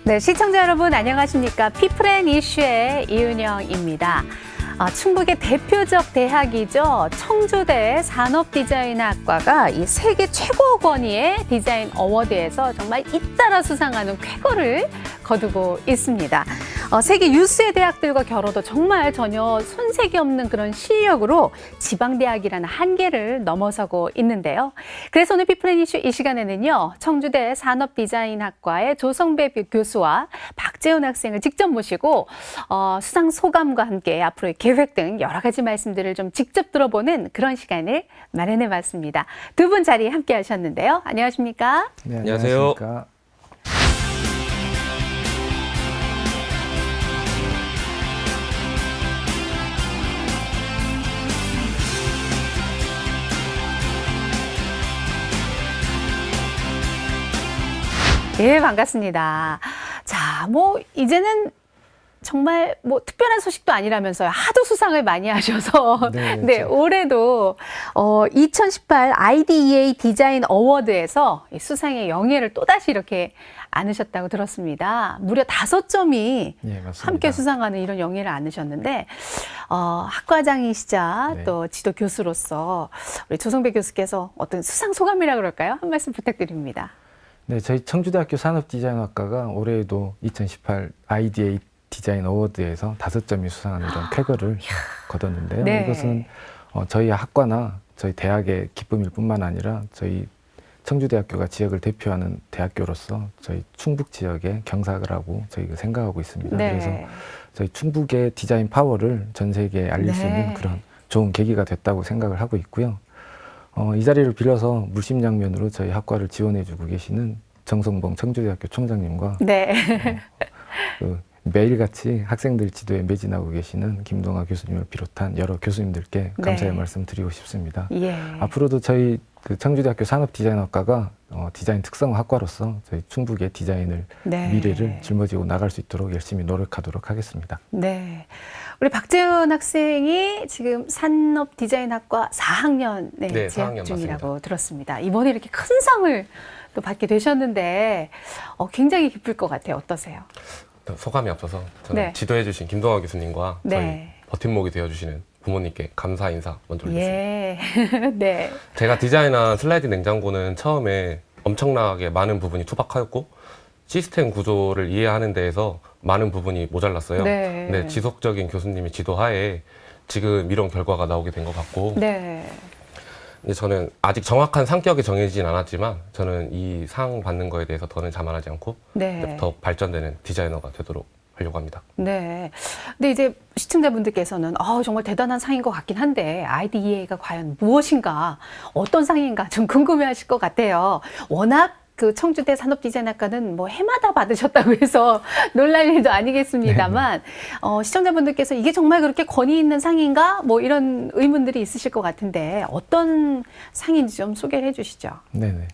네, 시청자 여러분 안녕하십니까? 피플앤 이슈의 이은영입니다. 충북의 대표적 대학이죠. 청주대 산업디자인학과가 이 세계 최고 권위의 디자인 어워드에서 정말 잇따라 수상하는 쾌거를 거두고 있습니다. 세계 유수의 대학들과 겨뤄도 정말 전혀 손색이 없는 그런 실력으로 지방대학이라는 한계를 넘어서고 있는데요. 그래서 오늘 피플앤 이슈 이 시간에는요. 청주대 산업디자인학과의 조성배 교수와 박재훈 학생을 직접 모시고 수상 소감과 함께 앞으로의 계획 등 여러 가지 말씀들을 좀 직접 들어보는 그런 시간을 마련해봤습니다. 두 분 자리 함께 하셨는데요. 안녕하십니까? 네, 안녕하세요. 안녕하십니까? 예, 반갑습니다. 자, 이제는 정말 특별한 소식도 아니라면서요. 하도 수상을 많이 하셔서. 네, 네, 올해도 2018 IDEA 디자인 어워드에서 수상의 영예를 또다시 이렇게 안으셨다고 들었습니다. 무려 5점이 예, 맞습니다. 함께 수상하는 이런 영예를 안으셨는데, 학과장이시자 네. 또 지도 교수로서 우리 조성배 교수께서 어떤 수상 소감이라 그럴까요? 한 말씀 부탁드립니다. 네, 저희 청주대학교 산업디자인학과가 올해에도 2018 IDA 디자인 어워드에서 5점이 수상하는 이런 쾌거를 거뒀는데요. 네. 이것은 저희 학과나 저희 대학의 기쁨일 뿐만 아니라 저희 청주대학교가 지역을 대표하는 대학교로서 저희 충북 지역의 경사라고 저희가 생각하고 있습니다. 네. 그래서 저희 충북의 디자인 파워를 전 세계에 알릴 수 있는 그런 좋은 계기가 됐다고 생각을 하고 있고요. 이 자리를 빌어서 물심양면으로 저희 학과를 지원해주고 계시는 정성봉 청주대학교 총장님과 네. 매일같이 학생들 지도에 매진하고 계시는 김동아 교수님을 비롯한 여러 교수님들께 감사의 말씀 드리고 싶습니다. 예. 앞으로도 저희 청주대학교 산업디자인학과가 디자인 특성 학과로서 저희 충북의 디자인을 미래를 짊어지고 나갈 수 있도록 열심히 노력하도록 하겠습니다. 네. 우리 박재훈 학생이 지금 산업디자인학과 4학년에 재학 4학년 중이라고 맞습니다. 들었습니다. 이번에 이렇게 큰 상을 또 받게 되셨는데 굉장히 기쁠 것 같아요. 어떠세요? 소감이 앞서서 저는 지도해주신 김동아 교수님과 저희 버팀목이 되어주시는 부모님께 감사 인사 먼저 올리겠습니다. 예. 네. 제가 디자인한 슬라이드 냉장고는 처음에 엄청나게 많은 부분이 투박하였고 시스템 구조를 이해하는 데에서 많은 부분이 모자랐어요. 네. 근데 지속적인 교수님의 지도하에 지금 이런 결과가 나오게 된 것 같고 네. 이제 저는 아직 정확한 상격이 정해지진 않았지만 저는 이 상 받는 거에 대해서 더는 자만하지 않고 더 발전되는 디자이너가 되도록 하려고 합니다. 네. 근데 이제 시청자분들께서는 정말 대단한 상인 것 같긴 한데 IDEA가 과연 무엇인가, 어떤 상인가 좀 궁금해하실 것 같아요. 워낙 청주대 산업디자인학과는 해마다 받으셨다고 해서 놀랄 일도 아니겠습니다만 시청자분들께서 이게 정말 그렇게 권위 있는 상인가 이런 의문들이 있으실 것 같은데 어떤 상인지 좀 소개를 해주시죠. 네네.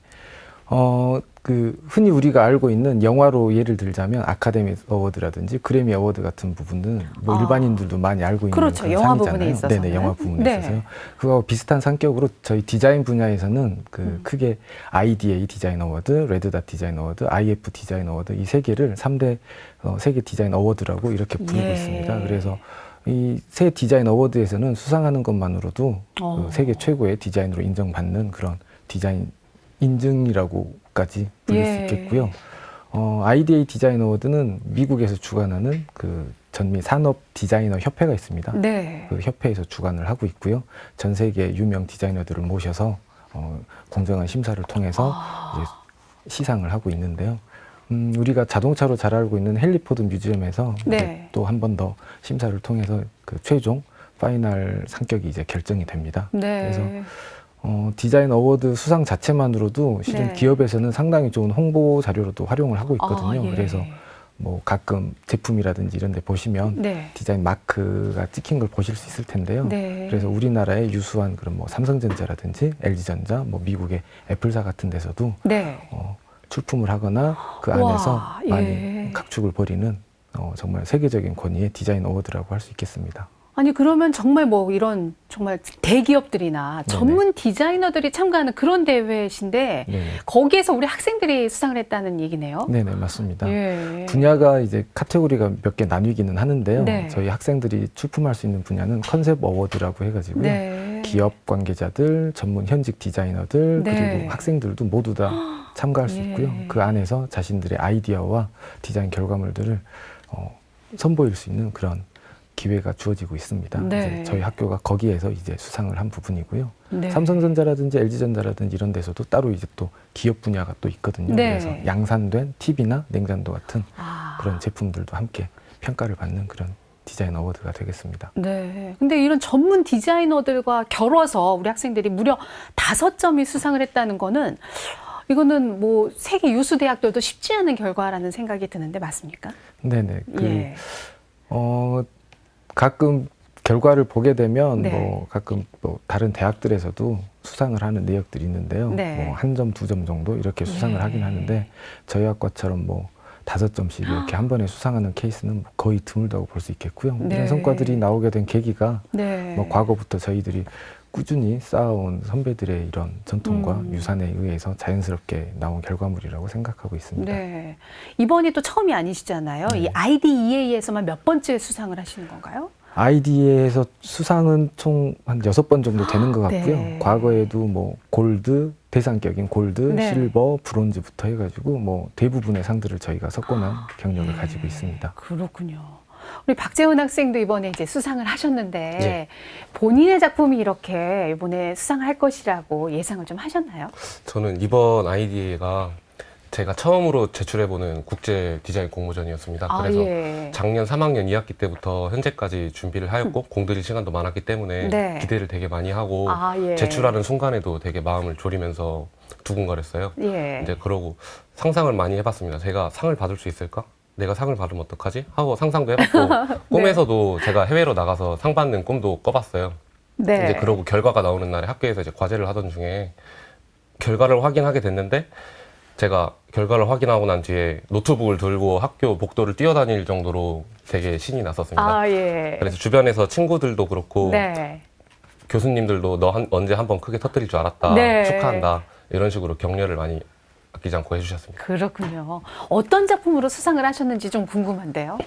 흔히 우리가 알고 있는 영화로 예를 들자면 아카데미 어워드라든지 그래미 어워드 같은 부분은 일반인들도 많이 알고 있는 그렇죠. 그런 영화 상이잖아요. 부분에 있어서는. 네네, 영화 부분에 있어서요. 그거하고 비슷한 성격으로 저희 디자인 분야에서는 크게 IDA 디자인 어워드, 레드닷 디자인 어워드, IF 디자인 어워드 이 세 개를 3대 세계 디자인 어워드라고 이렇게 부르고 있습니다. 그래서 이 세 디자인 어워드에서는 수상하는 것만으로도 세계 최고의 디자인으로 인정받는 그런 디자인 인증이라고까지 불릴 수 있겠고요. IDA 디자인 어워드는 미국에서 주관하는 전미 산업 디자이너 협회가 있습니다. 그 협회에서 주관을 하고 있고요. 전 세계 유명 디자이너들을 모셔서 공정한 심사를 통해서 이제 시상을 하고 있는데요. 우리가 자동차로 잘 알고 있는 헨리포드 뮤지엄에서 또 한 번 더 심사를 통해서 최종 파이널 상격이 이제 결정이 됩니다. 그래서 디자인 어워드 수상 자체만으로도 실은 기업에서는 상당히 좋은 홍보 자료로도 활용을 하고 있거든요. 그래서 가끔 제품이라든지 이런 데 보시면 디자인 마크가 찍힌 걸 보실 수 있을 텐데요. 그래서 우리나라의 유수한 그런 삼성전자라든지 LG전자, 미국의 애플사 같은 데서도 출품을 하거나 그 안에서 많이 각축을 벌이는 정말 세계적인 권위의 디자인 어워드라고 할 수 있겠습니다. 아니 그러면 정말 뭐 이런 정말 대기업들이나 전문 디자이너들이 참가하는 그런 대회신데 네네. 거기에서 우리 학생들이 수상을 했다는 얘기네요. 네네, 맞습니다. 예. 분야가 이제 카테고리가 몇 개 나뉘기는 하는데요. 네. 저희 학생들이 출품할 수 있는 분야는 컨셉 어워드라고 해가지고요. 네. 기업 관계자들, 전문 현직 디자이너들, 네. 그리고 학생들도 모두 다 참가할 수 예. 있고요. 그 안에서 자신들의 아이디어와 디자인 결과물들을 선보일 수 있는 그런 기회가 주어지고 있습니다. 네. 이제 저희 학교가 거기에서 이제 수상을 한 부분이고요. 네. 삼성전자라든지 LG전자라든지 이런 데서도 따로 이제 또 기업 분야가 또 있거든요. 네. 그래서 양산된 TV나 냉장도 같은 아. 그런 제품들도 함께 평가를 받는 그런 디자인 어워드가 되겠습니다. 네. 근데 이런 전문 디자이너들과 겨뤄서 우리 학생들이 무려 5점이 수상을 했다는 거는 이거는 뭐 세계 유수 대학들도 쉽지 않은 결과라는 생각이 드는데 맞습니까? 네네. 예. 가끔 결과를 보게 되면 네. 뭐 가끔 뭐 다른 대학들에서도 수상을 하는 내역들이 있는데요. 네. 뭐 1점, 2점 정도 이렇게 수상을 네. 하긴 하는데 저희 학과처럼 뭐 5점씩 이렇게 한 번에 수상하는 케이스는 거의 드물다고 볼 수 있겠고요. 네. 이런 성과들이 나오게 된 계기가 네. 뭐 과거부터 저희들이 꾸준히 쌓아온 선배들의 이런 전통과 유산에 의해서 자연스럽게 나온 결과물이라고 생각하고 있습니다. 네. 이번이 또 처음이 아니시잖아요. 이 IDEA에서만 몇 번째 수상을 하시는 건가요? ID에서 수상은 총 한 6번 정도 되는 것 같고요. 네. 과거에도 뭐 골드, 대상격인 골드, 네. 실버, 브론즈부터 해가지고 뭐 대부분의 상들을 저희가 석권한 경력을 가지고 있습니다. 그렇군요. 우리 박재훈 학생도 이번에 이제 수상을 하셨는데 네. 본인의 작품이 이렇게 이번에 수상할 것이라고 예상을 좀 하셨나요? 저는 이번 아이디가 제가 처음으로 제출해보는 국제 디자인 공모전이었습니다. 그래서 예. 작년 3학년 2학기 때부터 현재까지 준비를 하였고 공들일 시간도 많았기 때문에 네. 기대를 되게 많이 하고 예. 제출하는 순간에도 되게 마음을 졸이면서 두근거렸어요. 예. 이제 그러고 상상을 많이 해봤습니다. 제가 상을 받을 수 있을까? 내가 상을 받으면 어떡하지? 하고 상상도 해봤고 꿈에서도 제가 해외로 나가서 상 받는 꿈도 꿔봤어요. 네. 이제 그러고 결과가 나오는 날에 학교에서 이제 과제를 하던 중에 결과를 확인하게 됐는데 제가 결과를 확인하고 난 뒤에 노트북을 들고 학교 복도를 뛰어다닐 정도로 되게 신이 났었습니다. 예. 그래서 주변에서 친구들도 그렇고 네. 교수님들도 너 언제 한번 크게 터뜨릴 줄 알았다. 네. 축하한다. 이런 식으로 격려를 많이 아끼지 않고 해주셨습니다. 그렇군요. 어떤 작품으로 수상을 하셨는지 좀 궁금한데요.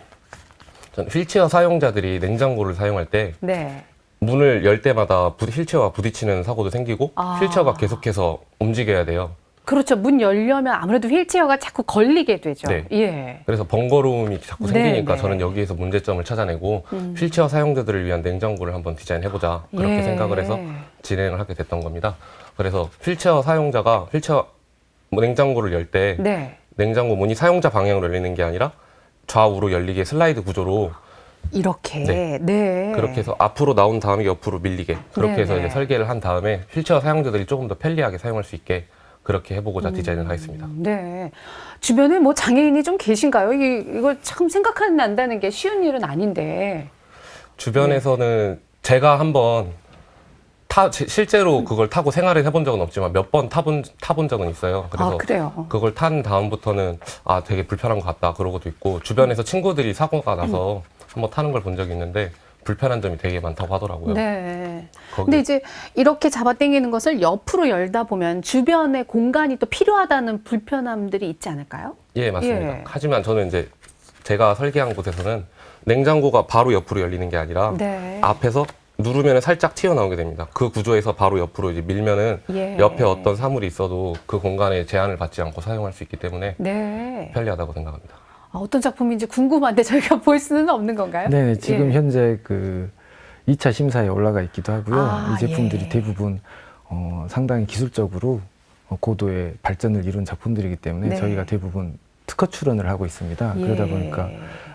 전 휠체어 사용자들이 냉장고를 사용할 때 네. 문을 열 때마다 휠체어와 부딪히는 사고도 생기고 휠체어가 계속해서 움직여야 돼요. 그렇죠. 문 열려면 아무래도 휠체어가 자꾸 걸리게 되죠. 네. 예. 그래서 번거로움이 자꾸 생기니까 네. 저는 여기에서 문제점을 찾아내고 휠체어 사용자들을 위한 냉장고를 한번 디자인해보자 그렇게 예. 생각을 해서 진행을 하게 됐던 겁니다. 그래서 휠체어 사용자가 휠체어 냉장고를 열 때 네. 냉장고 문이 사용자 방향으로 열리는 게 아니라 좌우로 열리게 슬라이드 구조로 이렇게. 네. 네. 그렇게 해서 앞으로 나온 다음에 옆으로 밀리게 그렇게 네, 해서 네. 이제 설계를 한 다음에 휠체어 사용자들이 조금 더 편리하게 사용할 수 있게 그렇게 해보고자 디자인을 하였습니다. 네. 주변에 뭐 장애인이 좀 계신가요? 이걸 참 생각한다는 게 쉬운 일은 아닌데. 주변에서는 제가 한번 실제로 그걸 타고 생활을 해본 적은 없지만 몇 번 타본 적은 있어요. 그래서 그래요. 그걸 탄 다음부터는 되게 불편한 것 같다 그러고도 있고 주변에서 친구들이 사고가 나서 한번 타는 걸 본 적이 있는데 불편한 점이 되게 많다고 하더라고요. 네. 거기- 근데 이제 이렇게 잡아당기는 것을 옆으로 열다 보면 주변에 공간이 또 필요하다는 불편함들이 있지 않을까요? 예, 맞습니다. 예. 하지만 저는 이제 제가 설계한 곳에서는 냉장고가 바로 옆으로 열리는 게 아니라 네. 앞에서 누르면 살짝 튀어나오게 됩니다. 그 구조에서 바로 옆으로 이제 밀면은 예. 옆에 어떤 사물이 있어도 그 공간에 제한을 받지 않고 사용할 수 있기 때문에 네. 편리하다고 생각합니다. 어떤 작품인지 궁금한데 저희가 볼 수는 없는 건가요? 네, 지금 예. 현재 그 2차 심사에 올라가 있기도 하고요. 이 제품들이 예. 대부분 상당히 기술적으로 고도의 발전을 이룬 작품들이기 때문에 네. 저희가 대부분 특허 출원을 하고 있습니다. 예. 그러다 보니까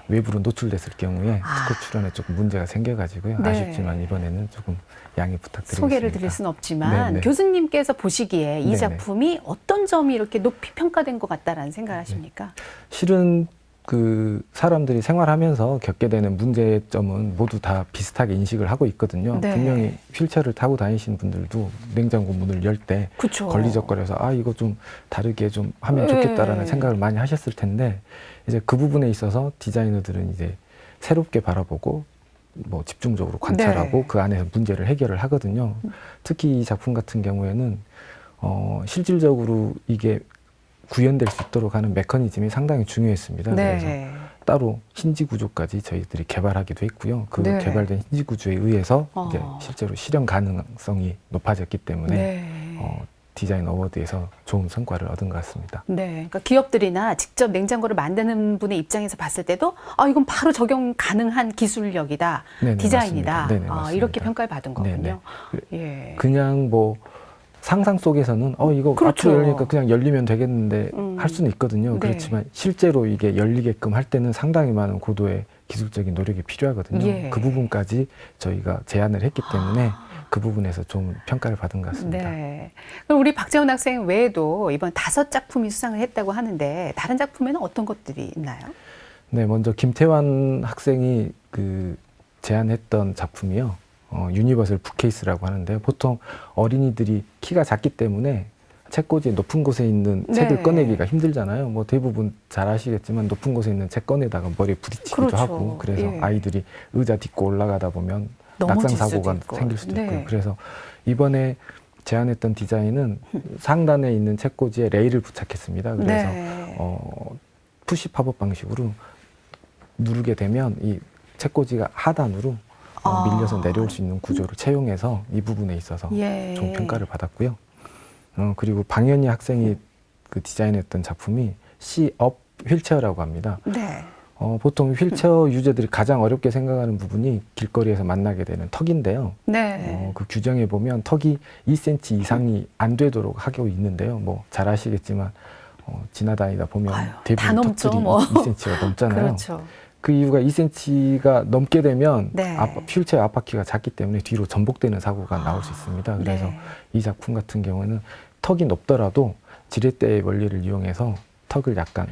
외부로 노출됐을 경우에 특허 출원에 조금 문제가 생겨가지고요. 네. 아쉽지만 이번에는 조금 양해 부탁드리겠습니다. 소개를 드릴 수는 없지만 네네. 교수님께서 보시기에 이 네네. 작품이 어떤 점이 이렇게 높이 평가된 것 같다라는 생각을 하십니까? 실은 그 사람들이 생활하면서 겪게 되는 문제점은 모두 다 비슷하게 인식을 하고 있거든요. 네. 분명히 휠체어를 타고 다니시는 분들도 냉장고 문을 열 때 그렇죠. 걸리적거려서 이거 좀 다르게 좀 하면 좋겠다라는 생각을 많이 하셨을 텐데 이제 그 부분에 있어서 디자이너들은 이제 새롭게 바라보고 뭐 집중적으로 관찰하고 네. 그 안에서 문제를 해결을 하거든요. 특히 이 작품 같은 경우에는 실질적으로 이게 구현될 수 있도록 하는 메커니즘이 상당히 중요했습니다. 그래서 네. 따로 힌지 구조까지 저희들이 개발하기도 했고요. 그 네. 개발된 힌지 구조에 의해서 이제 어. 실제로 실현 가능성이 높아졌기 때문에 네. 디자인 어워드에서 좋은 성과를 얻은 것 같습니다. 네, 그러니까 기업들이나 직접 냉장고를 만드는 분의 입장에서 봤을 때도 이건 바로 적용 가능한 기술력이다, 네네, 디자인이다, 맞습니다. 네네, 맞습니다. 이렇게 평가를 받은 거군요. 네네. 예. 그냥 뭐 상상 속에서는 이거 그렇죠. 앞으로 열리니까 그냥 열리면 되겠는데 할 수는 있거든요. 네. 그렇지만 실제로 이게 열리게끔 할 때는 상당히 많은 고도의 기술적인 노력이 필요하거든요. 예. 그 부분까지 저희가 제안을 했기 때문에 그 부분에서 좀 평가를 받은 것 같습니다. 네. 그럼 우리 박재훈 학생 외에도 이번 5작품이 수상을 했다고 하는데 다른 작품에는 어떤 것들이 있나요? 네, 먼저 김태환 학생이 제안했던 작품이요. 유니버설 북케이스라고 하는데요. 보통 어린이들이 키가 작기 때문에 책꽂이 높은 곳에 있는 네. 책을 꺼내기가 힘들잖아요. 뭐 대부분 잘 아시겠지만 높은 곳에 있는 책 꺼내다가 머리에 부딪히기도 그렇죠. 하고 그래서 예. 아이들이 의자 딛고 올라가다 보면 넘어질 낙상 사고가 수도 있고. 생길 수도 네. 있고요. 그래서 이번에 제안했던 디자인은 상단에 있는 책꽂이에 레일을 부착했습니다. 그래서 네. 푸시 팝업 방식으로 누르게 되면 이 책꽂이가 하단으로 밀려서 내려올 수 있는 구조를 채용해서 이 부분에 있어서 예. 좋은 평가를 받았고요. 그리고 방현희 학생이 디자인했던 작품이 시업 휠체어라고 합니다. 네. 보통 휠체어 유저들이 가장 어렵게 생각하는 부분이 길거리에서 만나게 되는 턱인데요. 네. 그 규정에 보면 턱이 2cm 이상이 안 되도록 하고 있는데요. 뭐 잘 아시겠지만 지나다니다 보면 다 대부분 넘죠, 턱들이 뭐. 2cm가 넘잖아요. 그렇죠. 그 이유가 2cm가 넘게 되면 네. 휠체어 앞바퀴가 작기 때문에 뒤로 전복되는 사고가 나올 수 있습니다. 그래서 네. 이 작품 같은 경우는 턱이 높더라도 지렛대의 원리를 이용해서 턱을 약간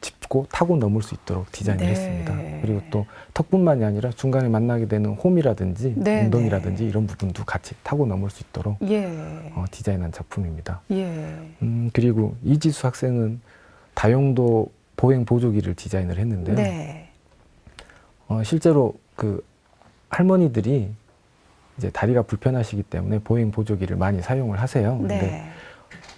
짚고 타고 넘을 수 있도록 디자인을 네. 했습니다. 그리고 또 턱뿐만이 아니라 중간에 만나게 되는 홈이라든지 네, 웅덩이라든지 이런 부분도 같이 타고 넘을 수 있도록 예. 디자인한 작품입니다. 예. 그리고 이지수 학생은 다용도 보행 보조기를 디자인을 했는데요. 네. 실제로 할머니들이 이제 다리가 불편하시기 때문에 보행 보조기를 많이 사용을 하세요. 근데 네.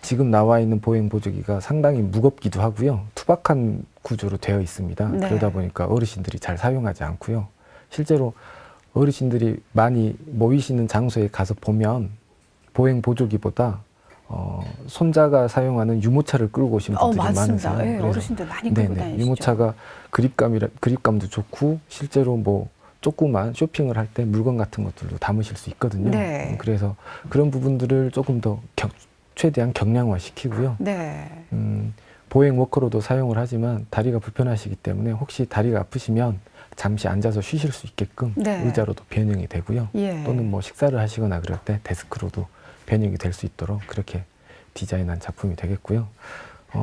지금 나와 있는 보행 보조기가 상당히 무겁기도 하고요. 투박한 구조로 되어 있습니다. 네. 그러다 보니까 어르신들이 잘 사용하지 않고요. 실제로 어르신들이 많이 모이시는 장소에 가서 보면 보행 보조기보다 손자가 사용하는 유모차를 끌고 오신 분들이 맞습니다. 많으세요. 예, 그래서 어르신들 많이 끌고 다니시죠. 유모차가 그립감도 좋고 실제로 뭐 조그만 쇼핑을 할 때 물건 같은 것들도 담으실 수 있거든요. 네. 그래서 그런 부분들을 조금 더 최대한 경량화 시키고요. 네. 보행 워커로도 사용을 하지만 다리가 불편하시기 때문에 혹시 다리가 아프시면 잠시 앉아서 쉬실 수 있게끔 네. 의자로도 변형이 되고요. 예. 또는 뭐 식사를 하시거나 그럴 때 데스크로도 변형이 될 수 있도록 그렇게 디자인한 작품이 되겠고요.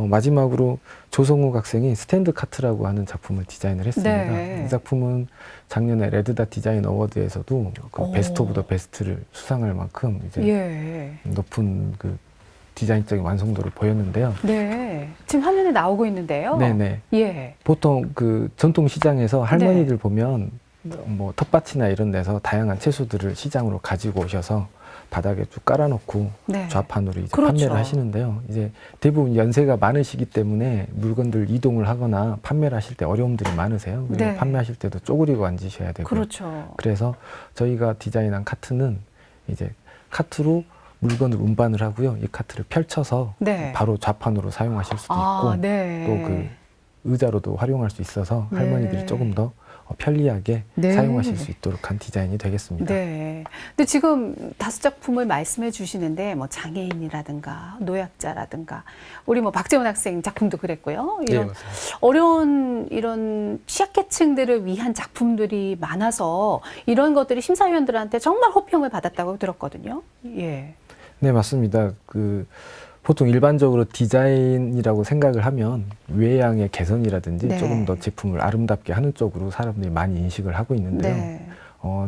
마지막으로 조성욱 학생이 스탠드 카트라고 하는 작품을 디자인을 했습니다. 네. 이 작품은 작년에 레드닷 디자인 어워드에서도 오. 베스트 오브 더 베스트를 수상할 만큼 이제 예. 높은 디자인적인 완성도를 보였는데요. 네. 지금 화면에 나오고 있는데요. 네네. 예. 보통 전통 시장에서 할머니들 보면 뭐 텃밭이나 이런 데서 다양한 채소들을 시장으로 가지고 오셔서 바닥에 쭉 깔아놓고 네. 좌판으로 이제 그렇죠. 판매를 하시는데요. 이제 대부분 연세가 많으시기 때문에 물건들 이동을 하거나 판매를 하실 때 어려움들이 많으세요. 그리고 네. 판매하실 때도 쪼그리고 앉으셔야 되고. 그렇죠. 그래서 저희가 디자인한 카트는 이제 카트로 물건을 운반을 하고요. 이 카트를 펼쳐서 네. 바로 좌판으로 사용하실 수도 있고 네. 또 의자로도 활용할 수 있어서 네. 할머니들이 조금 더 편리하게 네. 사용하실 수 있도록 한 디자인이 되겠습니다. 네. 근데 지금 5작품을 말씀해 주시는데 뭐 장애인이라든가 노약자라든가 우리 뭐 박재훈 학생 작품도 그랬고요. 이런 맞습니다. 어려운 이런 취약계층들을 위한 작품들이 많아서 이런 것들이 심사위원들한테 정말 호평을 받았다고 들었거든요. 예. 네, 맞습니다. 보통 일반적으로 디자인이라고 생각을 하면 외양의 개선이라든지 네. 조금 더 제품을 아름답게 하는 쪽으로 사람들이 많이 인식을 하고 있는데요. 네.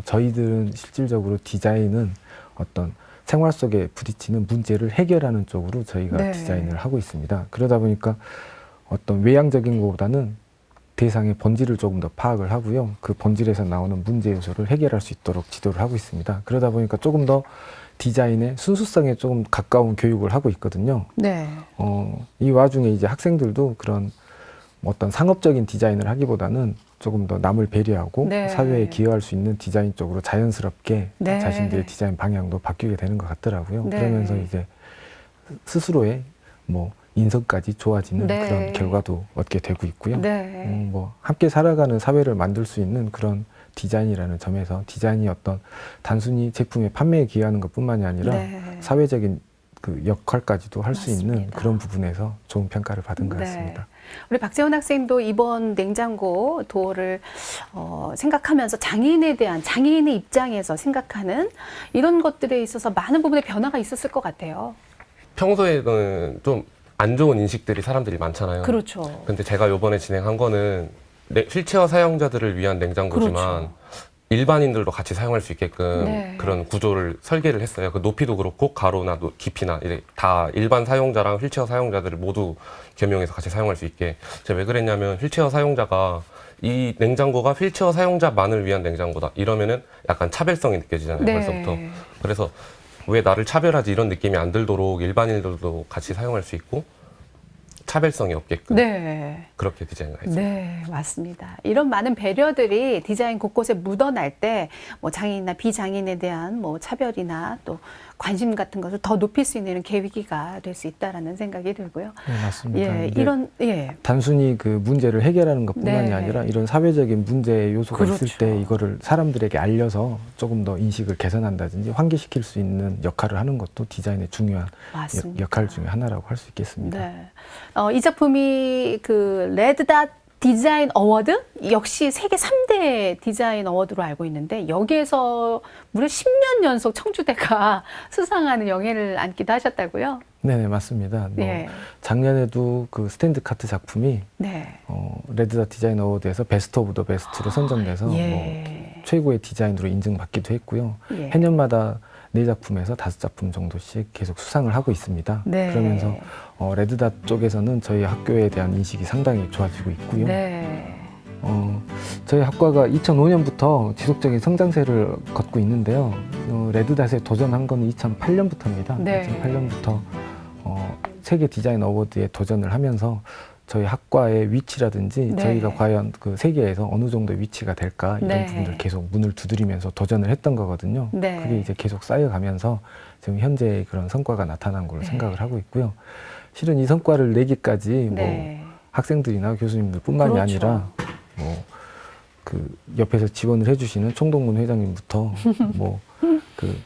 저희들은 실질적으로 디자인은 어떤 생활 속에 부딪히는 문제를 해결하는 쪽으로 저희가 네. 디자인을 하고 있습니다. 그러다 보니까 어떤 외향적인 것보다는 대상의 본질을 조금 더 파악을 하고요. 그 본질에서 나오는 문제 요소를 해결할 수 있도록 지도를 하고 있습니다. 그러다 보니까 조금 더 디자인의 순수성에 조금 가까운 교육을 하고 있거든요. 네. 이 와중에 이제 학생들도 그런 어떤 상업적인 디자인을 하기보다는 조금 더 남을 배려하고 네. 사회에 기여할 수 있는 디자인 쪽으로 자연스럽게 네. 자신들의 디자인 방향도 바뀌게 되는 것 같더라고요. 네. 그러면서 이제 스스로의 뭐 인성까지 좋아지는 네. 그런 결과도 얻게 되고 있고요. 네. 뭐 함께 살아가는 사회를 만들 수 있는 그런 디자인이라는 점에서 디자인이 어떤 단순히 제품의 판매에 기여하는 것뿐만이 아니라 네. 사회적인 그 역할까지도 할 수 있는 맞습니다. 그런 부분에서 좋은 평가를 받은 것 네. 같습니다. 우리 박재원 학생도 이번 냉장고 도어를 생각하면서 장애인에 대한 장애인의 입장에서 생각하는 이런 것들에 있어서 많은 부분에 변화가 있었을 것 같아요. 평소에는 좀 안 좋은 인식들이 사람들이 많잖아요. 그렇죠. 근데 제가 이번에 진행한 거는 휠체어 사용자들을 위한 냉장고지만 그렇죠. 일반인들도 같이 사용할 수 있게끔 네. 그런 구조를 설계를 했어요. 그 높이도 그렇고 가로나 깊이나 이제 다 일반 사용자랑 휠체어 사용자들을 모두 겸용해서 같이 사용할 수 있게. 제가 왜 그랬냐면 휠체어 사용자가 이 냉장고가 휠체어 사용자만을 위한 냉장고다 이러면은 약간 차별성이 느껴지잖아요. 네. 벌써부터. 그래서 왜 나를 차별하지 이런 느낌이 안 들도록 일반인들도 같이 사용할 수 있고 차별성이 없게끔 네. 그렇게 디자인을 했어요. 네, 맞습니다. 이런 많은 배려들이 디자인 곳곳에 묻어날 때 뭐 장애인이나 비장애인에 대한 뭐 차별이나 또 관심 같은 것을 더 높일 수 있는 계기가 될 수 있다라는 생각이 들고요. 네, 맞습니다. 예, 이게 이런 단순히 그 문제를 해결하는 것뿐만이 네. 아니라 이런 사회적인 문제 요소가 그렇죠. 있을 때 이거를 사람들에게 알려서 조금 더 인식을 개선한다든지 환기시킬 수 있는 역할을 하는 것도 디자인의 중요한 맞습니다. 역할 중에 하나라고 할 수 있겠습니다. 네. 이 작품이 그 레드닷 디자인 어워드 역시 세계 3대 디자인 어워드로 알고 있는데 여기에서 무려 10년 연속 청주대가 수상하는 영예를 안기도 하셨다고요? 네, 맞습니다. 네. 작년에도 그 스탠드 카트 작품이 네. 레드닷 디자인 어워드에서 베스트 오브 더 베스트로 선정돼서 예. 뭐 최고의 디자인으로 인증받기도 했고요. 예. 해년마다 4작품에서 5작품 정도씩 계속 수상을 하고 있습니다. 네. 그러면서 레드닷 쪽에서는 저희 학교에 대한 인식이 상당히 좋아지고 있고요. 네. 저희 학과가 2005년부터 지속적인 성장세를 걷고 있는데요. 레드닷에 도전한 건 2008년부터입니다. 네. 2008년부터 세계 디자인 어워드에 도전을 하면서 저희 학과의 위치라든지 네. 저희가 과연 그 세계에서 어느 정도 위치가 될까 이런 네. 부분들 계속 문을 두드리면서 도전을 했던 거거든요. 네. 그게 이제 계속 쌓여가면서 지금 현재의 그런 성과가 나타난 걸로 네. 생각을 하고 있고요. 실은 이 성과를 내기까지 네. 뭐 학생들이나 교수님들뿐만이 그렇죠. 아니라 뭐 그 옆에서 지원을 해주시는 총동문 회장님부터 뭐 그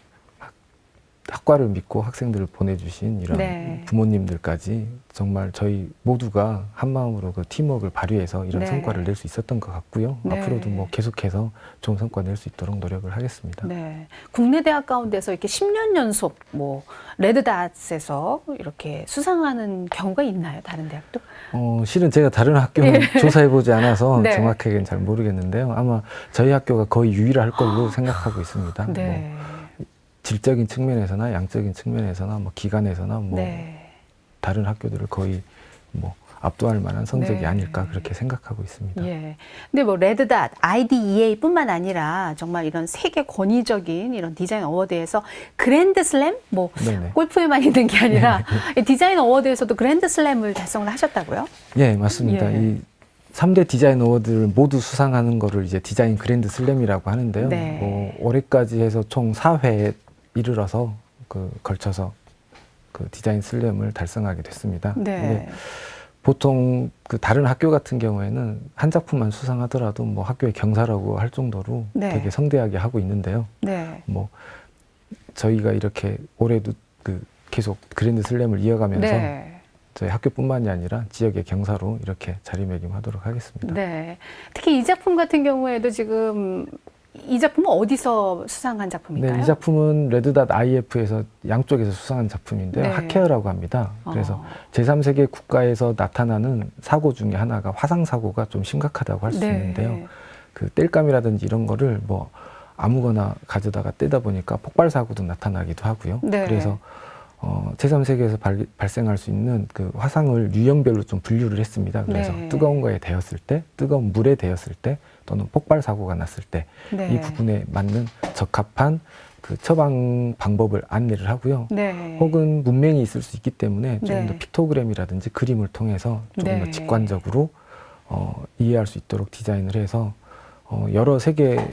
학과를 믿고 학생들을 보내주신 이런 네. 부모님들까지 정말 저희 모두가 한 마음으로 그 팀워크를 발휘해서 이런 네. 성과를 낼 수 있었던 것 같고요. 네. 앞으로도 뭐 계속해서 좋은 성과 낼 수 있도록 노력을 하겠습니다. 네. 국내 대학 가운데서 이렇게 10년 연속 뭐 레드닷에서 이렇게 수상하는 경우가 있나요? 다른 대학도? 실은 제가 다른 학교는 조사해보지 않아서 네. 정확하게는 잘 모르겠는데요. 아마 저희 학교가 거의 유일할 걸로 생각하고 있습니다. 뭐 네. 질적인 측면에서나 양적인 측면에서나 뭐 기간에서나 뭐 네. 다른 학교들을 거의 뭐 압도할 만한 성적이 네. 아닐까 그렇게 생각하고 있습니다. 예. 근데 뭐 레드닷, IDEA뿐만 아니라 정말 이런 세계 권위적인 이런 디자인 어워드에서 그랜드 슬램, 뭐 네네. 골프에만 있는 게 아니라 이 디자인 어워드에서도 그랜드 슬램을 달성을 하셨다고요? 예, 맞습니다. 예. 이 3대 디자인 어워드를 모두 수상하는 거를 이제 디자인 그랜드 슬램이라고 하는데요. 네. 뭐 올해까지 해서 총 4회에 이르러서 걸쳐서 그 디자인 슬램을 달성하게 됐습니다. 네. 근데 보통 그 다른 학교 같은 경우에는 한 작품만 수상하더라도 뭐 학교의 경사라고 할 정도로 네. 되게 성대하게 하고 있는데요. 네. 뭐 저희가 이렇게 올해도 그 계속 그랜드 슬램을 이어가면서 네. 저희 학교뿐만이 아니라 지역의 경사로 이렇게 자리매김하도록 하겠습니다. 네. 특히 이 작품 같은 경우에도 지금 이 작품은 어디서 수상한 작품인가요? 네, 이 작품은 레드닷 IF에서 양쪽에서 수상한 작품인데요. 네. 하케어라고 합니다. 그래서 어. 제3세계 국가에서 나타나는 사고 중에 하나가 화상 사고가 좀 심각하다고 할 수 네. 있는데요. 그 땔감이라든지 이런 거를 뭐 아무거나 가져다가 떼다 보니까 폭발 사고도 나타나기도 하고요. 네. 그래서 제3세계에서 발생할 수 있는 그 화상을 유형별로 좀 분류를 했습니다. 그래서 네. 뜨거운 거에 데였을 때, 뜨거운 물에 데였을 때, 또는 폭발 사고가 났을 때, 네. 이 부분에 맞는 적합한 그 처방 방법을 안내를 하고요. 네. 혹은 문맹이 있을 수 있기 때문에 조금 네. 더 픽토그램이라든지 그림을 통해서 조금 네. 더 직관적으로 이해할 수 있도록 디자인을 해서 여러 세계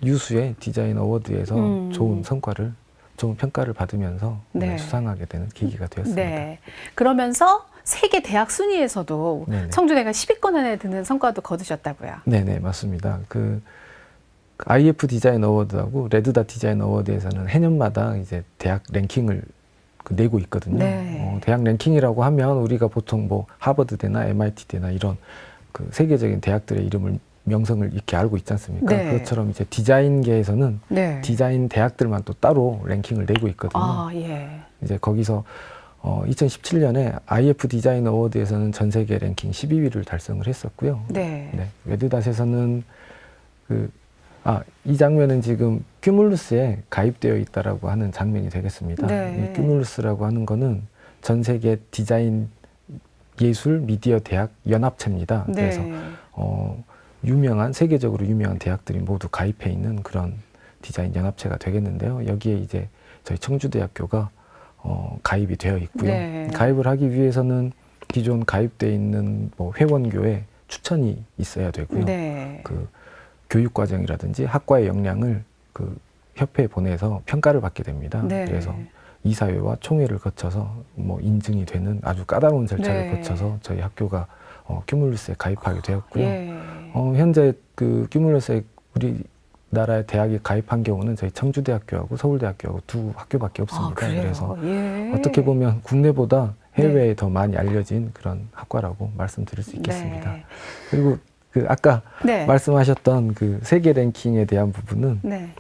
유수의 디자인 어워드에서 좋은 성과를, 좋은 평가를 받으면서 네. 수상하게 되는 계기가 되었습니다. 네. 그러면서 세계 대학 순위에서도 네네. 청주대가 10위권 안에 드는 성과도 거두셨다고요. 네네, 맞습니다. 그 IF 디자인 어워드하고 레드닷 디자인 어워드에서는 해년마다 이제 대학 랭킹을 내고 있거든요. 네. 대학 랭킹이라고 하면 우리가 보통 뭐 하버드대나 MIT대나 이런 그 세계적인 대학들의 이름을 명성을 이렇게 알고 있지 않습니까? 네. 그것처럼 이제 디자인계에서는 네. 디자인 대학들만 또 따로 랭킹을 내고 있거든요. 아, 예. 이제 거기서 2017년에 IF 디자인 어워드에서는 전 세계 랭킹 12위를 달성을 했었고요. 네. 네. 레드닷에서는 이 장면은 지금 큐뮬루스에 가입되어 있다라고 하는 장면이 되겠습니다. 네. 이 큐뮬루스라고 하는 거는 전 세계 디자인 예술 미디어 대학 연합체입니다. 네. 그래서 세계적으로 유명한 대학들이 모두 가입해 있는 그런 디자인 연합체가 되겠는데요. 여기에 이제 저희 청주대학교가 가입이 되어 있고요. 네. 가입을 하기 위해서는 기존 가입되어 있는 뭐 회원교에 추천이 있어야 되고요. 네. 그 교육과정이라든지 학과의 역량을 그 협회에 보내서 평가를 받게 됩니다. 네. 그래서 이사회와 총회를 거쳐서 뭐 인증이 되는 아주 까다로운 절차를 네. 거쳐서 저희 학교가 큐뮬루스에 가입하게 되었고요. 예. 현재 그 큐뮬루스에 우리나라의 대학이 가입한 경우는 저희 청주대학교하고 서울대학교하고 두 학교밖에 없습니다. 아, 그래요? 그래서 예. 어떻게 보면 국내보다 해외에 네. 더 많이 알려진 그런 학과라고 말씀드릴 수 있겠습니다. 네. 그리고 그 아까 네. 말씀하셨던 그 세계 랭킹에 대한 부분은 네.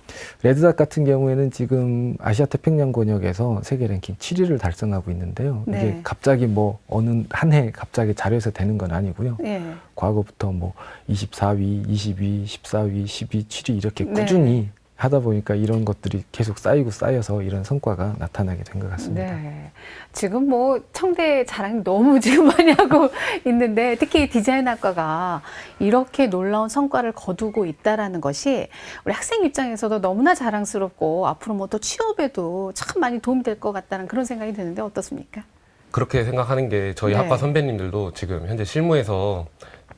레드닷 같은 경우에는 지금 아시아 태평양 권역에서 세계 랭킹 7위를 달성하고 있는데요. 네. 이게 갑자기 뭐 어느 한 해 갑자기 자료에서 되는 건 아니고요. 예. 과거부터 뭐 24위, 22, 14위, 12, 7위 이렇게 네. 꾸준히 하다 보니까 이런 것들이 계속 쌓이고 쌓여서 이런 성과가 나타나게 된 것 같습니다. 네. 지금 뭐 청대 자랑 너무 지금 많이 하고 있는데 특히 디자인학과가 이렇게 놀라운 성과를 거두고 있다라는 것이 우리 학생 입장에서도 너무나 자랑스럽고 앞으로 뭐 또 취업에도 참 많이 도움이 될 것 같다는 그런 생각이 드는데 어떻습니까? 그렇게 생각하는 게 저희 네. 학과 선배님들도 지금 현재 실무에서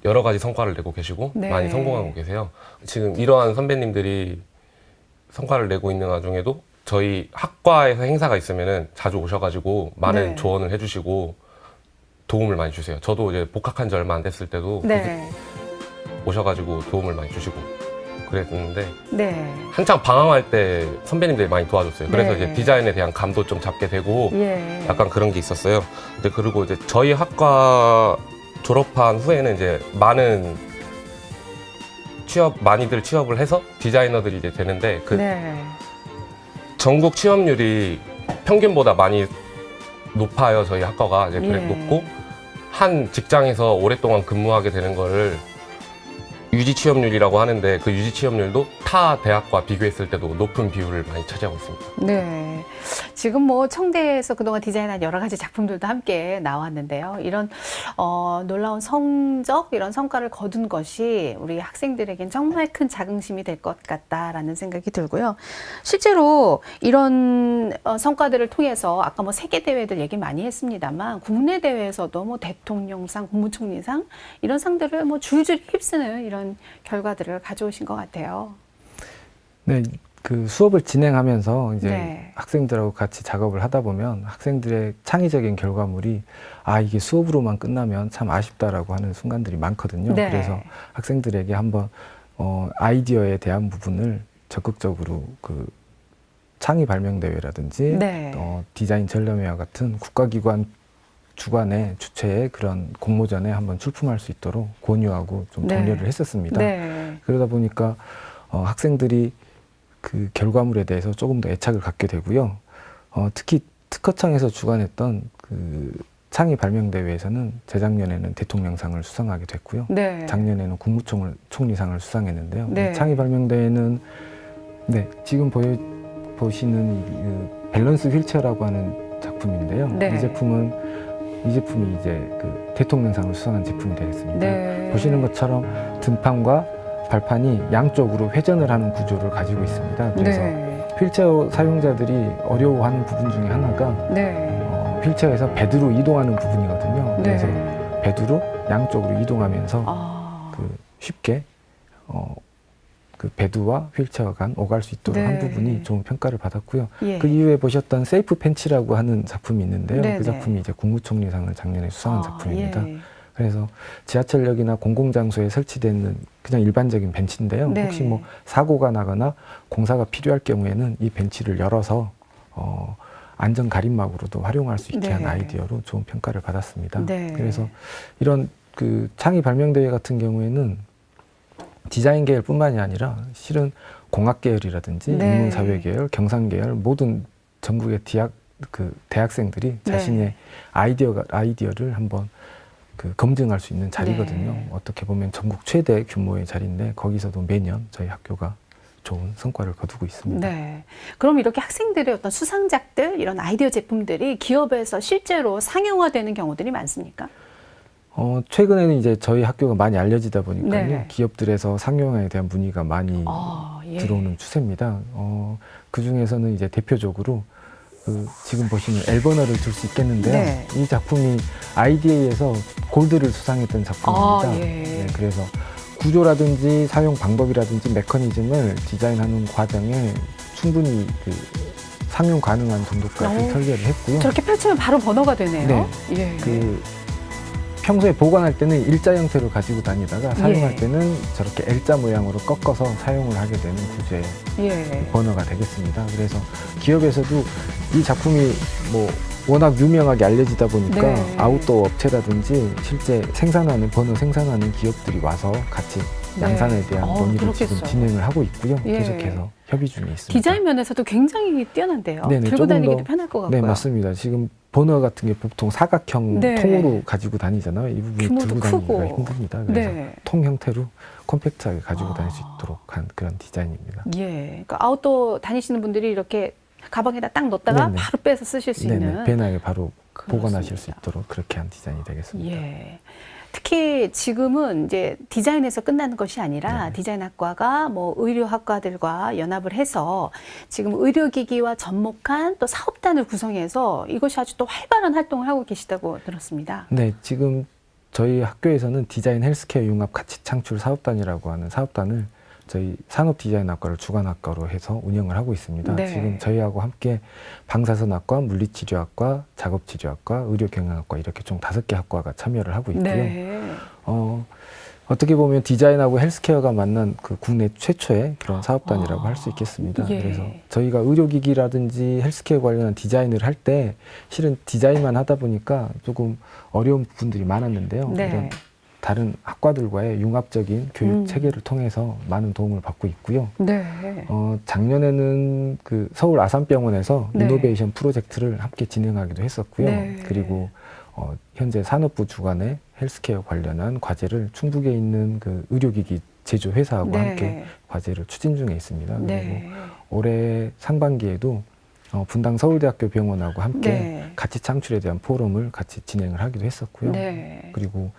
여러 가지 성과를 내고 계시고 네. 많이 성공하고 계세요. 지금 이러한 선배님들이 성과를 내고 있는 와중에도 저희 학과에서 행사가 있으면은 자주 오셔가지고 많은 네. 조언을 해주시고 도움을 많이 주세요. 저도 이제 복학한 지 얼마 안 됐을 때도 네. 오셔가지고 도움을 많이 주시고 그랬는데 네. 한창 방황할 때 선배님들이 많이 도와줬어요. 그래서 네. 이제 디자인에 대한 감도 좀 잡게 되고 예. 약간 그런 게 있었어요. 근데 그리고 이제 저희 학과 졸업한 후에는 이제 많이들 취업을 해서 디자이너들이 이제 되는데 그 네. 전국 취업률이 평균보다 많이 높아요. 저희 학과가 이제 그래 예. 높고 한 직장에서 오랫동안 근무하게 되는 거를 유지 취업률이라고 하는데 그 유지 취업률도 타 대학과 비교했을 때도 높은 비율을 많이 차지하고 있습니다. 네. 지금 뭐 청대에서 그동안 디자인한 여러 가지 작품들도 함께 나왔는데요. 이런 놀라운 성적, 이런 성과를 거둔 것이 우리 학생들에겐 정말 큰 자긍심이 될 것 같다라는 생각이 들고요. 실제로 이런 성과들을 통해서 아까 뭐 세계 대회들 얘기 많이 했습니다만 국내 대회에서도 뭐 대통령상, 국무총리상 이런 상들을 뭐 줄줄이 휩쓰는 이런 결과들을 가져오신 것 같아요. 네, 그 수업을 진행하면서 이제 네. 학생들하고 같이 작업을 하다 보면 학생들의 창의적인 결과물이 이게 수업으로만 끝나면 참 아쉽다라고 하는 순간들이 많거든요. 네. 그래서 학생들에게 한번 아이디어에 대한 부분을 적극적으로 그 창의 발명 대회라든지 네. 디자인 전람회와 같은 국가기관 주관의 주체의 그런 공모전에 한번 출품할 수 있도록 권유하고 좀 네. 독려를 했었습니다. 네. 그러다 보니까 학생들이 그 결과물에 대해서 조금 더 애착을 갖게 되고요. 특히 특허청에서 주관했던 그 창의 발명 대회에서는 재작년에는 대통령상을 수상하게 됐고요. 네. 작년에는 국무총리상을 수상했는데요. 네. 이 창의 발명 대회는 지금 보시는 이 밸런스 휠체어라고 하는 작품인데요. 네. 이 제품이 이제 그 대통령상을 수상한 제품이 되겠습니다. 네. 보시는 것처럼 등판과 발판이 양쪽으로 회전을 하는 구조를 가지고 있습니다. 그래서 네. 휠체어 사용자들이 어려워하는 부분 중에 하나가 네. 휠체어에서 베드로 이동하는 부분이거든요. 그래서 네. 베드로 양쪽으로 이동하면서 아. 쉽게 그 베드와 휠체어 간 오갈 수 있도록 한 네. 부분이 좋은 평가를 받았고요. 예. 그 이후에 보셨던 세이프 펜치라고 하는 작품이 있는데요. 네네. 그 작품이 이제 국무총리상을 작년에 수상한 아, 작품입니다. 예. 그래서 지하철역이나 공공장소에 설치되어 있는 그냥 일반적인 벤치인데요. 네. 혹시 뭐 사고가 나거나 공사가 필요할 경우에는 이 벤치를 열어서 안전 가림막으로도 활용할 수 있게 네. 한 아이디어로 좋은 평가를 받았습니다. 네. 그래서 이런 그 창의 발명대회 같은 경우에는 디자인 계열뿐만이 아니라 실은 공학 계열이라든지 네. 인문사회 계열, 경상 계열 모든 전국의 대학생들이 자신의 아이디어를 한번 검증할 수 있는 자리거든요. 네. 어떻게 보면 전국 최대 규모의 자리인데 거기서도 매년 저희 학교가 좋은 성과를 거두고 있습니다. 네. 그럼 이렇게 학생들의 어떤 수상작들, 이런 아이디어 제품들이 기업에서 실제로 상용화되는 경우들이 많습니까? 최근에는 이제 저희 학교가 많이 알려지다 보니까요. 네. 기업들에서 상용화에 대한 문의가 많이 예. 들어오는 추세입니다. 그 중에서는 이제 대표적으로 지금 보시는 엘버너를 들 수 있겠는데요. 네. 이 작품이 IDA에서 골드를 수상했던 작품입니다. 예. 네, 그래서 구조라든지 사용 방법이라든지 메커니즘을 디자인하는 과정에 충분히 상용 가능한 정도까지 설계를 했고요. 저렇게 펼치면 바로 번호가 되네요. 네. 예. 평소에 보관할 때는 일자 형태로 가지고 다니다가 사용할 예. 때는 저렇게 L자 모양으로 꺾어서 사용을 하게 되는 구조의 예. 버너가 되겠습니다. 그래서 기업에서도 이 작품이 뭐 워낙 유명하게 알려지다 보니까 네. 아웃도어 업체라든지 실제 버너 생산하는 기업들이 와서 같이 네. 양산에 대한 논의를 그렇겠어요. 지금 진행을 하고 있고요. 예. 계속해서 협의 중에 있습니다. 디자인 면에서도 굉장히 뛰어난데요. 네네, 들고 조금 다니기도 더- 편할 것 같고요. 네, 맞습니다. 지금 버너 같은 게 보통 사각형 네. 통으로 가지고 다니잖아요. 이 부분이 규모도 들고 다니기가 크고. 힘듭니다. 그래서 네. 통 형태로 컴팩트하게 가지고 아. 다닐 수 있도록 한 그런 디자인입니다. 예. 그러니까 아웃도어 다니시는 분들이 이렇게 가방에다 딱 넣었다가 네네. 바로 빼서 쓰실 수 있는. 배낭에 바로 그렇습니다. 보관하실 수 있도록 그렇게 한 디자인이 되겠습니다. 예. 특히 지금은 이제 디자인에서 끝나는 것이 아니라 네. 디자인학과가 뭐 의료학과들과 연합을 해서 지금 의료기기와 접목한 또 사업단을 구성해서 이것이 아주 또 활발한 활동을 하고 계시다고 들었습니다. 네, 지금 저희 학교에서는 디자인 헬스케어 융합 가치 창출 사업단이라고 하는 사업단을 저희 산업디자인학과를 주관학과로 해서 운영을 하고 있습니다. 네. 지금 저희하고 함께 방사선학과, 물리치료학과, 작업치료학과, 의료경영학과 이렇게 총 5개 학과가 참여를 하고 있고요. 네. 어떻게 보면 디자인하고 헬스케어가 만난 국내 최초의 그런 사업단이라고 할 수 있겠습니다. 예. 그래서 저희가 의료기기라든지 헬스케어 관련한 디자인을 할 때 실은 디자인만 하다 보니까 조금 어려운 부분들이 많았는데요. 네. 이런 다른 학과들과의 융합적인 교육 체계를 통해서 많은 도움을 받고 있고요. 네. 작년에는 서울 아산병원에서 네. 이노베이션 프로젝트를 함께 진행하기도 했었고요. 네. 그리고 현재 산업부 주관의 헬스케어 관련한 과제를 충북에 있는 의료기기 제조 회사하고 네. 함께 과제를 추진 중에 있습니다. 그리고 네. 올해 상반기에도 분당 서울대학교 병원하고 함께 네. 가치 창출에 대한 포럼을 같이 진행을 하기도 했었고요. 네. 그리고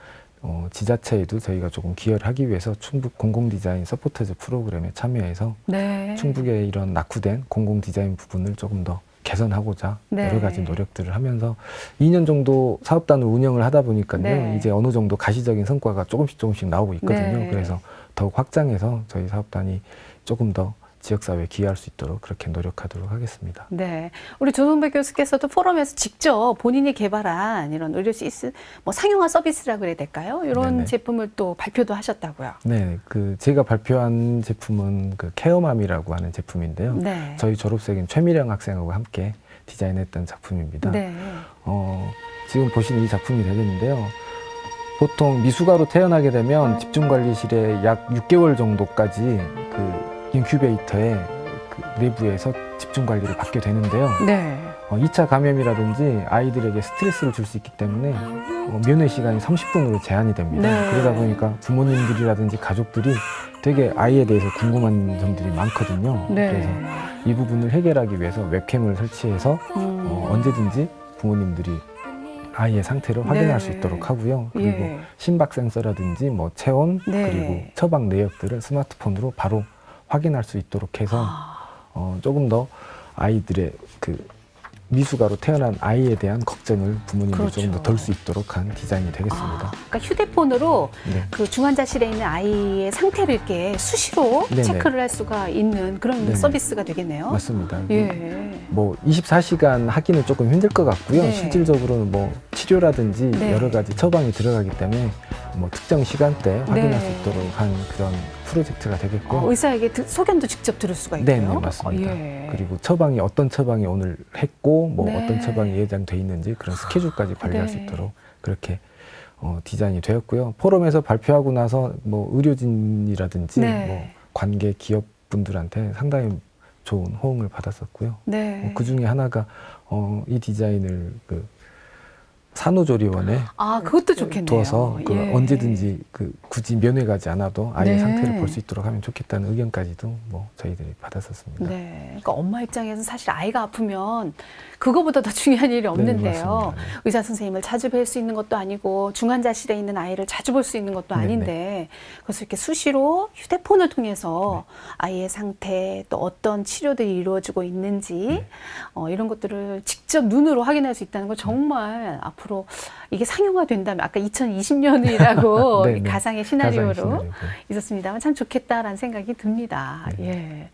지자체에도 저희가 조금 기여를 하기 위해서 충북 공공디자인 서포터즈 프로그램에 참여해서 네. 충북의 이런 낙후된 공공디자인 부분을 조금 더 개선하고자 네. 여러 가지 노력들을 하면서 2년 정도 사업단을 운영을 하다 보니까요. 네. 이제 어느 정도 가시적인 성과가 조금씩 나오고 있거든요. 네. 그래서 더욱 확장해서 저희 사업단이 조금 더 지역사회에 기여할 수 있도록 그렇게 노력하도록 하겠습니다. 네. 우리 조동배 교수께서도 포럼에서 직접 본인이 개발한 이런 의료 시스, 상용화 서비스라고 그래야 될까요? 이런 네네. 제품을 또 발표도 하셨다고요. 네, 제가 발표한 제품은 케어맘이라고 하는 제품인데요. 네. 저희 졸업생인 최미령 학생하고 함께 디자인했던 작품입니다. 네. 지금 보시는 이 작품이 되겠는데요. 보통 미숙아로 태어나게 되면 집중관리실에 약 6개월 정도까지 인큐베이터의 내부에서 집중관리를 받게 되는데요. 네. 2차 감염이라든지 아이들에게 스트레스를 줄 수 있기 때문에 면회 시간이 30분으로 제한이 됩니다. 네. 그러다 보니까 부모님들이라든지 가족들이 되게 아이에 대해서 궁금한 점들이 많거든요. 네. 그래서 이 부분을 해결하기 위해서 웹캠을 설치해서 언제든지 부모님들이 아이의 상태를 확인할 수 있도록 하고요. 그리고 예. 심박 센서라든지 뭐 체온 네. 그리고 처방 내역들을 스마트폰으로 바로 확인할 수 있도록 해서 조금 더 아이들의 그 미숙아로 태어난 아이에 대한 걱정을 부모님들이 그렇죠. 조금 더 덜 수 있도록 한 디자인이 되겠습니다. 그러니까 휴대폰으로 네. 그 중환자실에 있는 아이의 상태를 이렇게 수시로 네네. 체크를 할 수가 있는 그런 네네. 서비스가 되겠네요. 맞습니다. 예. 뭐 24시간 하기는 조금 힘들 것 같고요. 네. 실질적으로는 뭐 치료라든지 네. 여러 가지 처방이 들어가기 때문에 뭐 특정 시간대에 확인할 네. 수 있도록 한 그런 프로젝트가 되겠고. 의사에게 소견도 직접 들을 수가 있고요. 네, 맞습니다. 예. 그리고 처방이 어떤 처방이 오늘 했고 뭐 네. 어떤 처방이 예정돼 있는지 그런 스케줄까지 관리할 수 네. 있도록 그렇게 디자인이 되었고요. 포럼에서 발표하고 나서 뭐 의료진이라든지 네. 뭐 관계 기업 분들한테 상당히 좋은 호응을 받았었고요. 네. 그 중에 하나가 이 디자인을 그 산후조리원에 그것도 좋겠네요. 두어서 그 예. 언제든지 그 굳이 면회 가지 않아도 아이의 네. 상태를 볼 수 있도록 하면 좋겠다는 의견까지도 뭐 저희들이 받았었습니다. 네. 그러니까 엄마 입장에서는 사실 아이가 아프면 그거보다 더 중요한 일이 없는데요. 맞습니다. 네. 의사 선생님을 자주 뵐 수 있는 것도 아니고 중환자실에 있는 아이를 자주 볼 수 있는 것도 네네. 아닌데 그래서 이렇게 수시로 휴대폰을 통해서 아이의 상태 또 어떤 치료들이 이루어지고 있는지 이런 것들을 직접 눈으로 확인할 수 있다는 건 정말 앞으로 이게 상용화된다면 아까 2020년이라고 네네. 가상의 시나리오로 가상의 시나리오. 있었습니다만 참 좋겠다라는 생각이 듭니다. 예.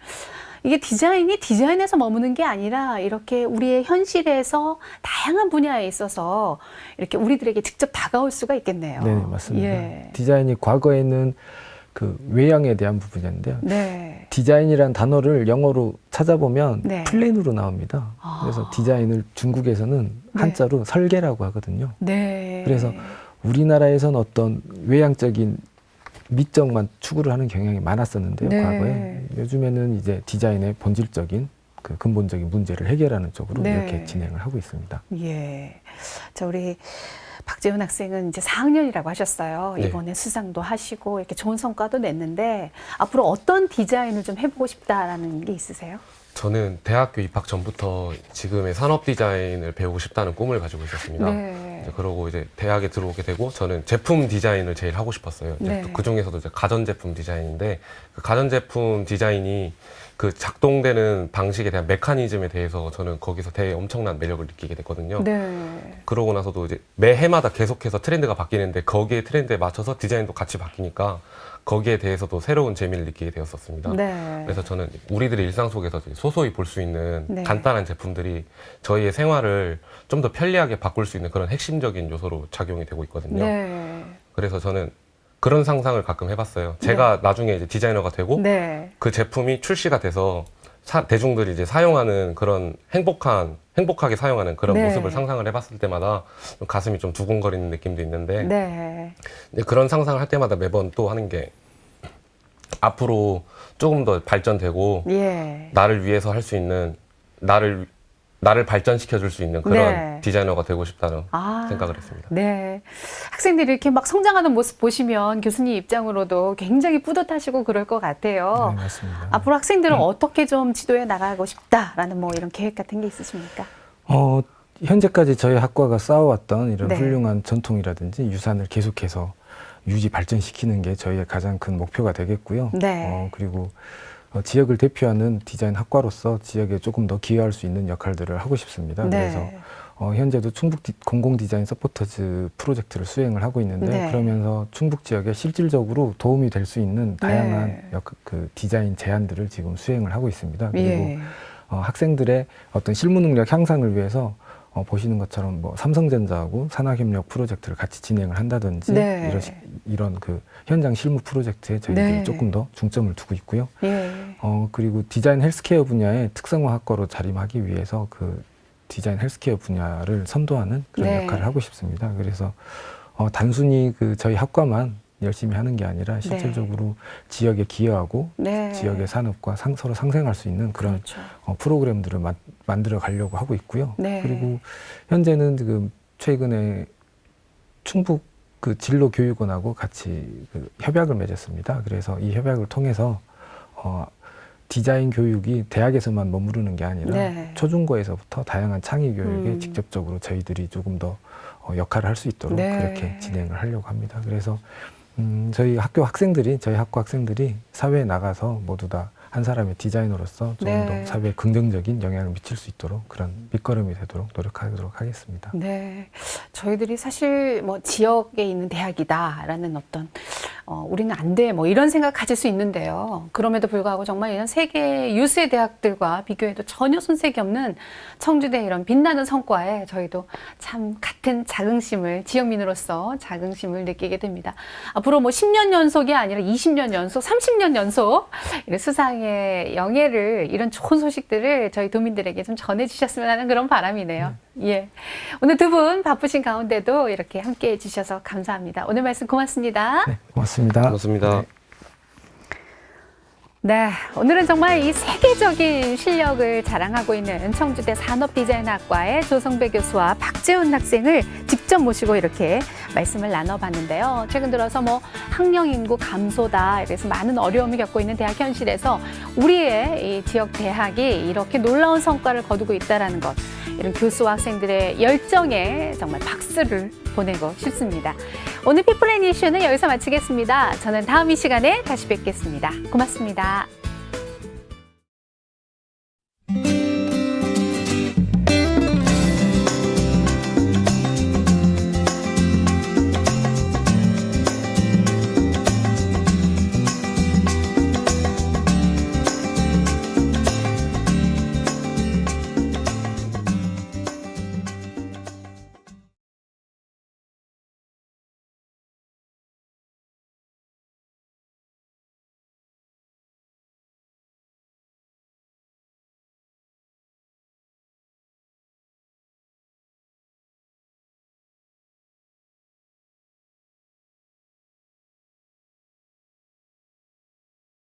이게 디자인이 디자인에서 머무는 게 아니라 이렇게 우리의 현실에서 다양한 분야에 있어서 이렇게 우리들에게 직접 다가올 수가 있겠네요. 네, 맞습니다. 예. 디자인이 과거에는 그 외형에 대한 부분이었는데요. 네. 디자인이란 단어를 영어로 찾아보면 네. 플랜으로 나옵니다. 그래서 디자인을 중국에서는 한자로 설계라고 하거든요. 네. 그래서 우리나라에서는 어떤 외향적인 미적만 추구를 하는 경향이 많았었는데요. 네. 과거에 요즘에는 이제 디자인의 본질적인 그 근본적인 문제를 해결하는 쪽으로 네. 이렇게 진행을 하고 있습니다. 예. 자, 우리 박재훈 학생은 이제 4학년이라고 하셨어요. 네. 이번에 수상도 하시고 이렇게 좋은 성과도 냈는데 앞으로 어떤 디자인을 좀 해보고 싶다라는 게 있으세요? 저는 대학교 입학 전부터 지금의 산업 디자인을 배우고 싶다는 꿈을 가지고 있었습니다. 네. 이제 그러고 이제 대학에 들어오게 되고 저는 제품 디자인을 제일 하고 싶었어요. 이제 네. 또 그 중에서도 이제 가전제품 디자인인데 그 가전제품 디자인이 그 작동되는 방식에 대한 메커니즘에 대해서 저는 거기서 되게 엄청난 매력을 느끼게 됐거든요. 네. 그러고 나서도 이제 매 해마다 계속해서 트렌드가 바뀌는데 거기에 트렌드에 맞춰서 디자인도 같이 바뀌니까 거기에 대해서도 새로운 재미를 느끼게 되었었습니다. 네. 그래서 저는 우리들의 일상 속에서 소소히 볼 수 있는 네. 간단한 제품들이 저희의 생활을 좀 더 편리하게 바꿀 수 있는 그런 핵심적인 요소로 작용이 되고 있거든요. 네. 그래서 저는 그런 상상을 가끔 해봤어요. 제가 나중에 이제 디자이너가 되고 네. 그 제품이 출시가 돼서 대중들이 이제 사용하는 그런 행복하게 사용하는 그런 네. 모습을 상상을 해봤을 때마다 좀 가슴이 좀 두근거리는 느낌도 있는데 네. 근데 그런 상상을 할 때마다 매번 또 하는 게 앞으로 조금 더 발전되고 예. 나를 위해서 할 수 있는 나를 발전시켜 줄 수 있는 그런 네. 디자이너가 되고 싶다는 생각을 했습니다. 네. 학생들이 이렇게 막 성장하는 모습 보시면 교수님 입장으로도 굉장히 뿌듯하시고 그럴 것 같아요. 네, 맞습니다. 앞으로 학생들은 어떻게 좀 지도해 나가고 싶다라는 뭐 이런 계획 같은 게 있으십니까? 현재까지 저희 학과가 쌓아왔던 이런 네. 훌륭한 전통이라든지 유산을 계속해서 유지 발전시키는 게 저희의 가장 큰 목표가 되겠고요. 네. 그리고 지역을 대표하는 디자인 학과로서 지역에 조금 더 기여할 수 있는 역할들을 하고 싶습니다. 네. 그래서 현재도 충북 공공 디자인 서포터즈 프로젝트를 수행을 하고 있는데 네. 그러면서 충북 지역에 실질적으로 도움이 될 수 있는 다양한 네. 그 디자인 제안들을 지금 수행을 하고 있습니다. 그리고 예. 학생들의 어떤 실무 능력 향상을 위해서 보시는 것처럼 뭐 삼성전자하고 산학협력 프로젝트를 같이 진행을 한다든지 네. 이런 그 현장 실무 프로젝트에 저희들이 네. 조금 더 중점을 두고 있고요. 예. 그리고 디자인 헬스케어 분야의 특성화 학과로 자림하기 위해서 그 디자인 헬스케어 분야를 선도하는 그런 네. 역할을 하고 싶습니다. 그래서 단순히 그 저희 학과만 열심히 하는 게 아니라 실질적으로 지역에 기여하고 네. 지역의 산업과 서로 상생할 수 있는 그런 그렇죠. 프로그램들을 만들어 가려고 하고 있고요. 네. 그리고 현재는 지금 최근에 충북 그 진로교육원하고 같이 그 협약을 맺었습니다. 그래서 이 협약을 통해서 디자인 교육이 대학에서만 머무르는 게 아니라 네. 초중고에서부터 다양한 창의 교육에 음. 직접적으로 저희들이 조금 더 역할을 할 수 있도록 네. 그렇게 진행을 하려고 합니다. 그래서 저희 학교 학생들이 저희 학과 학생들이 사회에 나가서 모두 다 한 사람의 디자이너로서 좀 네. 더 사회에 긍정적인 영향을 미칠 수 있도록 그런 밑거름이 되도록 노력하도록 하겠습니다. 네, 저희들이 사실 뭐 지역에 있는 대학이다라는 어떤 우리는 안 돼 뭐 이런 생각 가질 수 있는데요. 그럼에도 불구하고 정말 이런 세계 유수의 대학들과 비교해도 전혀 손색이 없는 청주대 이런 빛나는 성과에 저희도 참 같은 자긍심을 지역민으로서 자긍심을 느끼게 됩니다. 앞으로 뭐 10년 연속이 아니라 20년 연속, 30년 연속 이런 수상의 영예를 이런 좋은 소식들을 저희 도민들에게 좀 전해주셨으면 하는 그런 바람이네요. 예, 오늘 두 분 바쁘신 가운데도 이렇게 함께해 주셔서 감사합니다. 오늘 말씀 고맙습니다. 네, 고맙습니다. 고맙습니다. 네. 네, 오늘은 정말 이 세계적인 실력을 자랑하고 있는 청주대 산업디자인학과의 조성배 교수와 박재훈 학생을 직접 모시고 이렇게 말씀을 나눠봤는데요. 최근 들어서 뭐 학령 인구 감소다, 이래서 많은 어려움을 겪고 있는 대학 현실에서 우리의 이 지역 대학이 이렇게 놀라운 성과를 거두고 있다는 것, 이런 교수와 학생들의 열정에 정말 박수를 보내고 싶습니다. 오늘 피플앤 이슈는 여기서 마치겠습니다. 저는 다음 이 시간에 다시 뵙겠습니다. 고맙습니다.